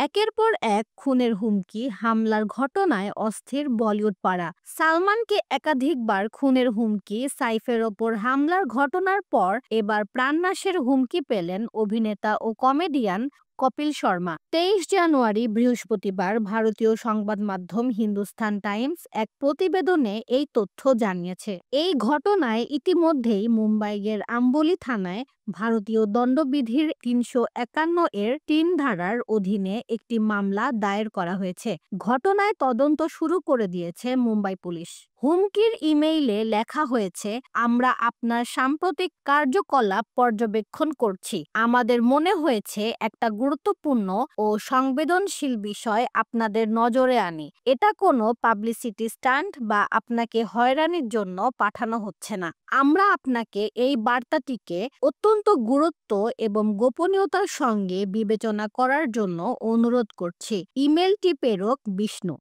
একের পর এক খুনের হুমকি, হামলার ঘটনায় অস্থির বলিউড পাড়া। সালমানকে একাধিকবার খুনের হুমকি, সাইফের ওপর হামলার ঘটনার পর এবার প্রাণনাশের হুমকি পেলেন অভিনেতা ও কমেডিয়ান কপিল শর্মা। 23 জানুয়ারি বৃহস্পতিবার ভারতীয় সংবাদ মাধ্যম হিন্দুস্তান টাইমস এক প্রতিবেদনে এই তথ্য জানিয়েছে। এই ঘটনায় ইতিমধ্যেই মুম্বাইয়ের আম্বলি থানায় ভারতীয় দণ্ডবিধির ৩৫১ এর ৩ ধারার অধীনে একটি মামলা দায়ের করা হয়েছে। ঘটনায় তদন্ত শুরু করে দিয়েছে মুম্বাই পুলিশ। হুমকির ইমেইলে লেখা হয়েছে, আমরা আপনার সাম্প্রতিক কার্যকলাপ পর্যবেক্ষণ করছি। আমাদের মনে হয়েছে একটা গুরুত্বপূর্ণ ও সংবেদনশীল বিষয় আপনাদের নজরে আনি। এটা কোনো পাবলিসিটি স্টান্ট বা আপনাকে হয়রানির জন্য পাঠানো হচ্ছে না। আমরা আপনাকে এই বার্তাটিকে অত্যন্ত গুরুত্ব এবং গোপনীয়তার সঙ্গে বিবেচনা করার জন্য অনুরোধ করছি। ইমেলটি প্রেরক বিষ্ণু।